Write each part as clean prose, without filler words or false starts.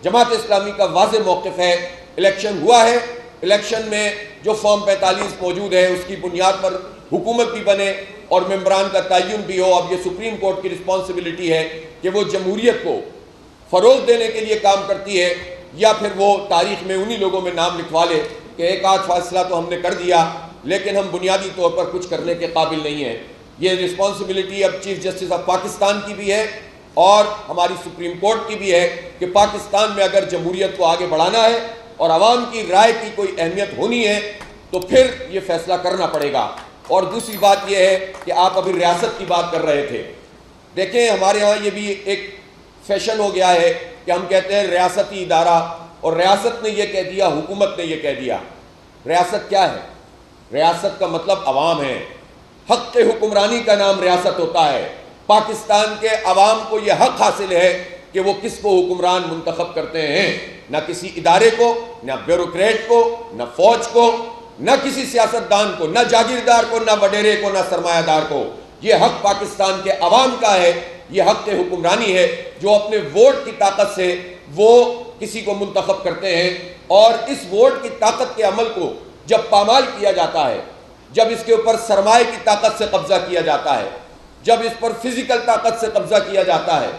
جماعت اسلامی کا واضح موقف ہے، الیکشن ہوا ہے، الیکشن میں جو فارم 45 موجود ہے اس کی بنیاد پر حکومت بھی بنے اور ممبران کا تعین بھی ہو۔ اب یہ سپریم کورٹ کی رسپانسبلٹی ہے کہ وہ جمہوریت کو فروغ دینے کے لیے کام کرتی ہے یا پھر وہ تاریخ میں انہی لوگوں میں نام لکھوا لے کہ ایک آدھ فیصلہ تو ہم نے کر دیا لیکن ہم بنیادی طور پر کچھ کرنے کے قابل نہیں ہیں۔ یہ رسپانسبلٹی اب چیف جسٹس آف پاکستان کی بھی ہے اور ہماری سپریم کورٹ کی بھی ہے کہ پاکستان میں اگر جمہوریت کو آگے بڑھانا ہے اور عوام کی رائے کی کوئی اہمیت ہونی ہے تو پھر یہ فیصلہ کرنا پڑے گا۔ اور دوسری بات یہ ہے کہ آپ ابھی ریاست کی بات کر رہے تھے، دیکھیں ہمارے ہاں یہ بھی ایک فیشن ہو گیا ہے کہ ہم کہتے ہیں ریاستی ادارہ، اور ریاست نے یہ کہہ دیا، حکومت نے یہ کہہ دیا۔ ریاست کیا ہے؟ ریاست کا مطلب عوام ہے، حق حکمرانی کا نام ریاست ہوتا ہے۔ پاکستان کے عوام کو یہ حق حاصل ہے کہ وہ کس کو حکمران منتخب کرتے ہیں، نہ کسی ادارے کو، نہ بیوروکریٹ کو، نہ فوج کو، نہ کسی سیاستدان کو، نہ جاگیردار کو، نہ وڈیرے کو، نہ سرمایہ دار کو۔ یہ حق پاکستان کے عوام کا ہے، یہ حق حکمرانی ہے جو اپنے ووٹ کی طاقت سے وہ کسی کو منتخب کرتے ہیں، اور اس ووٹ کی طاقت کے عمل کو جب پامال کیا جاتا ہے، جب اس کے اوپر سرمایہ کی طاقت سے قبضہ کیا جاتا ہے، جب اس پر فزیکل طاقت سے قبضہ کیا جاتا ہے،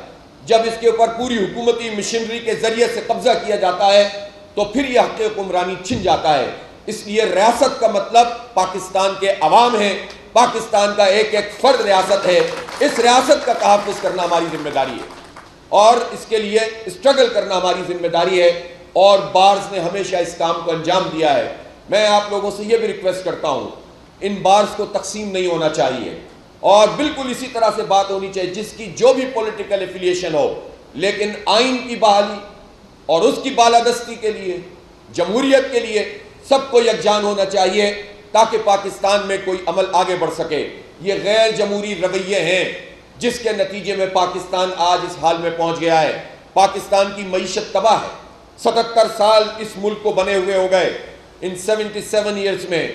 جب اس کے اوپر پوری حکومتی مشینری کے ذریعے سے قبضہ کیا جاتا ہے تو پھر یہ حق حکمرانی چھن جاتا ہے۔ اس لیے ریاست کا مطلب پاکستان کے عوام ہیں، پاکستان کا ایک ایک فرد ریاست ہے۔ اس ریاست کا تحفظ کرنا ہماری ذمہ داری ہے اور اس کے لیے اسٹرگل کرنا ہماری ذمہ داری ہے، اور بارز نے ہمیشہ اس کام کو انجام دیا ہے۔ میں آپ لوگوں سے یہ بھی ریکویسٹ کرتا ہوں، ان بارز کو تقسیم نہیں ہونا چاہیے، اور بالکل اسی طرح سے بات ہونی چاہیے جس کی جو بھی پولیٹیکل ایفیلیشن ہو، لیکن آئین کی بحالی اور اس کی بالادستی کے لیے، جمہوریت کے لیے سب کو یکجان ہونا چاہیے تاکہ پاکستان میں کوئی عمل آگے بڑھ سکے۔ یہ غیر جمہوری رویے ہیں جس کے نتیجے میں پاکستان آج اس حال میں پہنچ گیا ہے۔ پاکستان کی معیشت تباہ ہے، 77 سال اس ملک کو بنے ہوئے ہو گئے۔ ان 77 ایئرز میں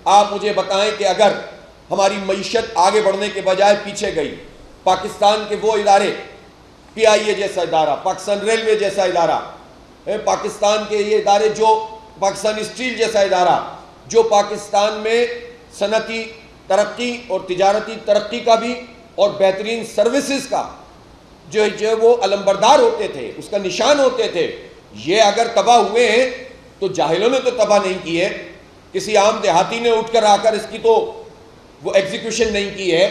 آپ مجھے بتائیں کہ اگر ہماری معیشت آگے بڑھنے کے بجائے پیچھے گئی، پاکستان کے وہ ادارے، پی آئی اے جیسا ادارہ، پاکستان ریلوے جیسا ادارہ، پاکستان کے یہ ادارے جو پاکستان اسٹیل جیسا ادارہ جو پاکستان میں صنعتی ترقی اور تجارتی ترقی کا بھی اور بہترین سروسز کا جو وہ علمبردار ہوتے تھے، اس کا نشان ہوتے تھے، یہ اگر تباہ ہوئے ہیں تو جاہلوں نے تو تباہ نہیں کی ہے، کسی عام دیہاتی نے اٹھ کر آ کر اس کی تو وہ ایگزیکیوشن نہیں کی ہے۔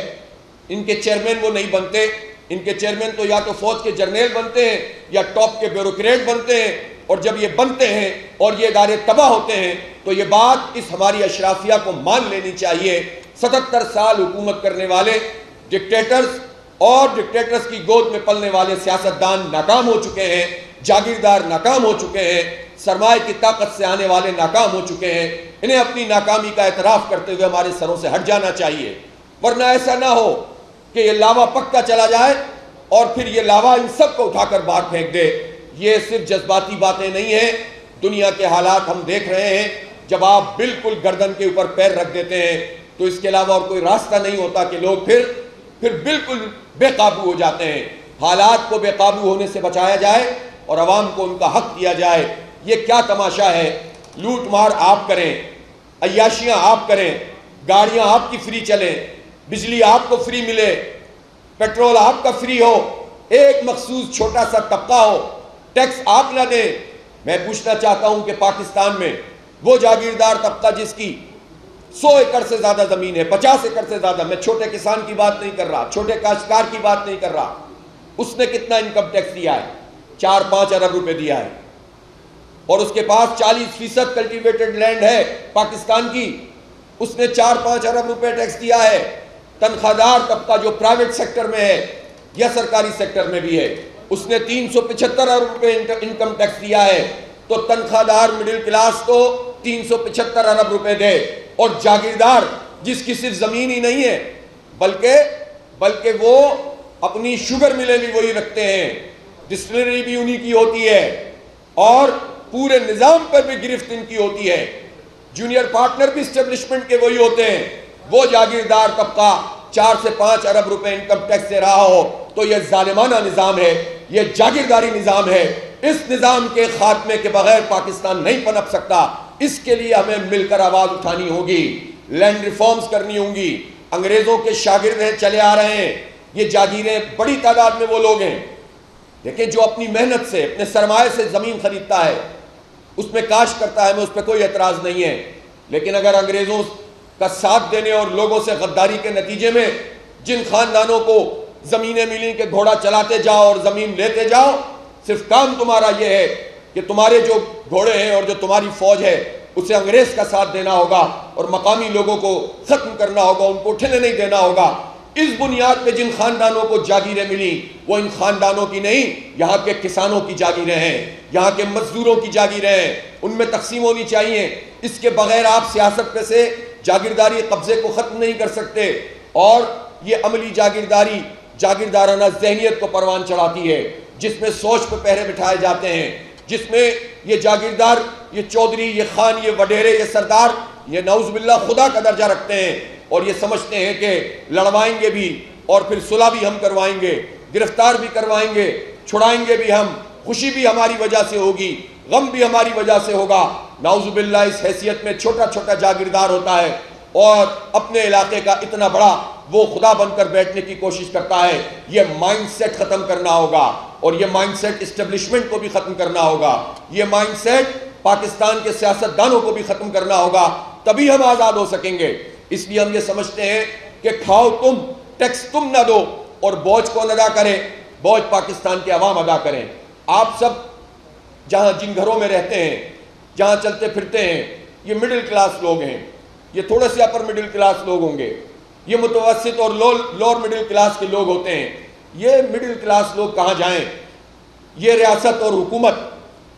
ان کے چیئرمین وہ نہیں بنتے، ان کے چیئرمین تو یا تو فوج کے جرنیل بنتے ہیں یا ٹاپ کے بیوروکریٹ بنتے ہیں، اور جب یہ بنتے ہیں اور یہ ادارے تباہ ہوتے ہیں تو یہ بات اس ہماری اشرافیہ کو مان لینی چاہیے۔ 77 سال حکومت کرنے والے ڈکٹیٹرز اور ڈکٹیٹرز کی گود میں پلنے والے سیاستدان ناکام ہو چکے ہیں، جاگیردار ناکام ہو چکے ہیں، سرمایہ کی طاقت سے آنے والے ناکام ہو چکے ہیں۔ انہیں اپنی ناکامی کا اعتراف کرتے ہوئے ہمارے سروں سے ہٹ جانا چاہیے، ورنہ ایسا نہ ہو کہ یہ لاوا پکتا چلا جائے اور پھر یہ لاوا ان سب کو اٹھا کر باہر پھینک دے۔ یہ صرف جذباتی باتیں نہیں ہیں، دنیا کے حالات ہم دیکھ رہے ہیں۔ جب آپ بالکل گردن کے اوپر پیر رکھ دیتے ہیں تو اس کے علاوہ اور کوئی راستہ نہیں ہوتا کہ لوگ پھر بالکل بے قابو ہو جاتے ہیں۔ حالات کو بے قابو ہونے سے بچایا جائے اور عوام کو ان کا حق دیا جائے۔ یہ کیا تماشا ہے؟ لوٹ مار آپ کریں، عیاشیاں آپ کریں، گاڑیاں آپ کی فری چلیں، بجلی آپ کو فری ملے، پیٹرول آپ کا فری ہو، ایک مخصوص چھوٹا سا طبقہ ہو ٹیکس آپ نہ دیں۔ میں پوچھنا چاہتا ہوں کہ پاکستان میں وہ جاگیردار طبقہ جس کی 100 ایکڑ سے زیادہ زمین ہے، 50 ایکڑ سے زیادہ، میں چھوٹے کسان کی بات نہیں کر رہا، چھوٹے کاشتکار کی بات نہیں کر رہا، اس نے کتنا انکم ٹیکس دیا ہے؟ 4-5 ارب روپے دیا ہے، اور اس کے پاس 40% کلٹیویٹڈ لینڈ ہے پاکستان کی، اس نے 4-5 ارب روپے ٹیکس دیا ہے۔ تنخواہ دار طبقہ جو پرائیویٹ سیکٹر میں ہے یا سرکاری سیکٹر میں بھی ہے، اس نے 375 ارب روپے انکم ٹیکس دیا ہے۔ تو تنخواہ دار مڈل کلاس کو 375 ارب روپے دے، اور جاگیردار جس کی صرف زمین ہی نہیں ہے بلکہ وہ اپنی شوگر ملیں بھی وہی رکھتے ہیں، ڈسٹلری بھی انہی کی ہوتی ہے، اور پورے نظام پر بھی گرفت ان کی ہوتی ہے، جونیئر پارٹنر بھی اسٹیبلشمنٹ کے وہی ہوتے ہیں، وہ جاگیردار طبقہ 4 سے 5 ارب روپے انکم ٹیکس دے رہا ہو تو یہ ظالمانہ نظام ہے، یہ جاگیرداری نظام ہے۔ اس نظام کے خاتمے کے بغیر پاکستان نہیں پنپ سکتا. اس کے لیے ہمیں مل کر آواز اٹھانی ہوگی, لینڈ ریفارمز کرنی ہوں گی. انگریزوں کے شاگرد ہیں, چلے آ رہے ہیں. یہ جاگیریں بڑی تعداد میں وہ لوگ ہیں دیکھیں جو اپنی محنت سے, اپنے سرمایہ سے زمین خریدتا ہے, اس میں کاشت کرتا ہے, میں اس پہ کوئی اعتراض نہیں ہے. لیکن اگر انگریزوں کا ساتھ دینے اور لوگوں سے غداری کے نتیجے میں جن خاندانوں کو زمینیں ملی کہ گھوڑا چلاتے جاؤ اور زمین لیتے جاؤ, صرف کام تمہارا یہ ہے کہ تمہارے جو گھوڑے ہیں اور جو تمہاری فوج ہے اسے انگریز کا ساتھ دینا ہوگا اور مقامی لوگوں کو ختم کرنا ہوگا, ان کو اٹھنے نہیں دینا ہوگا. اس بنیاد پہ جن خاندانوں کو جاگیریں ملی وہ ان خاندانوں کی نہیں, یہاں کے کسانوں کی جاگیریں ہیں, یہاں کے مزدوروں کی جاگیریں ہیں, ان میں تقسیم ہونی چاہیے. اس کے بغیر آپ سیاست پہ سے جاگیرداری قبضے کو ختم نہیں کر سکتے. اور یہ عملی جاگیرداری جاگیردارانہ ذہنیت کو پروان چڑھاتی ہے, جس میں سوچ پہ پہرے بٹھائے جاتے ہیں, جس میں یہ جاگیردار, یہ چودھری, یہ خان, یہ وڈیرے, یہ سردار, یہ نعوذ باللہ خدا کا درجہ رکھتے ہیں اور یہ سمجھتے ہیں کہ لڑوائیں گے بھی اور پھر صلح بھی ہم کروائیں گے, گرفتار بھی کروائیں گے, چھڑائیں گے بھی ہم, خوشی بھی ہماری وجہ سے ہوگی, غم بھی ہماری وجہ سے ہوگا. نعوذ باللہ اس حیثیت میں چھوٹا چھوٹا جاگیردار ہوتا ہے اور اپنے علاقے کا اتنا بڑا وہ خدا بن کر بیٹھنے کی کوشش کرتا ہے. یہ مائنڈ سیٹ ختم کرنا ہوگا اور یہ مائنڈ سیٹ اسٹیبلشمنٹ کو بھی ختم کرنا ہوگا. یہ مائنڈ سیٹ پاکستان کے سیاستدانوں کو بھی ختم کرنا ہوگا, تبھی ہم آزاد ہو سکیں گے. اس لیے ہم یہ سمجھتے ہیں کہ کھاؤ تم, ٹیکس تم نہ دو اور بوجھ کون ادا کرے, بوجھ پاکستان کے عوام ادا کریں. آپ سب جہاں جن گھروں میں رہتے ہیں, جہاں چلتے پھرتے ہیں, یہ مڈل کلاس لوگ ہیں, یہ تھوڑے سے اپر مڈل کلاس لوگ ہوں گے, یہ متوسط اور لوور مڈل کلاس کے لوگ ہوتے ہیں. یہ مڈل کلاس لوگ کہاں جائیں؟ یہ ریاست اور حکومت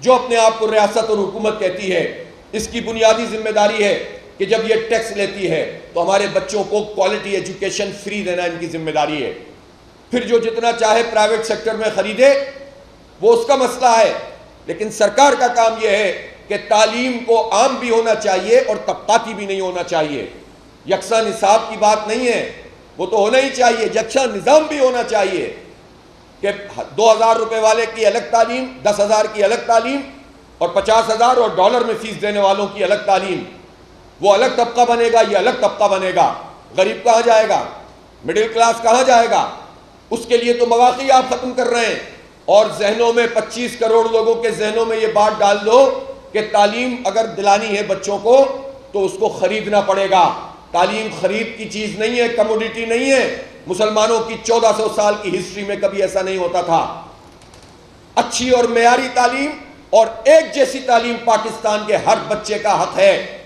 جو اپنے آپ کو ریاست اور حکومت کہتی ہے, اس کی بنیادی ذمہ داری ہے کہ جب یہ ٹیکس لیتی ہے تو ہمارے بچوں کو کوالٹی ایجوکیشن فری دینا ان کی ذمہ داری ہے. پھر جو جتنا چاہے پرائیویٹ سیکٹر میں خریدے وہ اس کا مسئلہ ہے, لیکن سرکار کا کام یہ ہے کہ تعلیم کو عام بھی ہونا چاہیے اور طبقاتی بھی نہیں ہونا چاہیے. یکساں نصاب کی بات نہیں ہے, وہ تو ہونا ہی چاہیے, یکساں نظام بھی ہونا چاہیے کہ 2000 روپے والے کی الگ تعلیم, 10,000 کی الگ تعلیم اور 50,000 اور ڈالر میں فیس دینے والوں کی الگ تعلیم. وہ الگ طبقہ بنے گا, یہ الگ طبقہ بنے گا. غریب کہاں جائے گا, مڈل کلاس کہاں جائے گا؟ اس کے لیے تو مواقع آپ ختم کر رہے ہیں اور ذہنوں میں 25 کروڑ لوگوں کے ذہنوں میں یہ بات ڈال دو کہ تعلیم اگر دلانی ہے بچوں کو تو اس کو خریدنا پڑے گا. تعلیم خرید کی چیز نہیں ہے, کموڈیٹی نہیں ہے. مسلمانوں کی 1400 سال کی ہسٹری میں کبھی ایسا نہیں ہوتا تھا. اچھی اور معیاری تعلیم اور ایک جیسی تعلیم پاکستان کے ہر بچے کا حق ہے.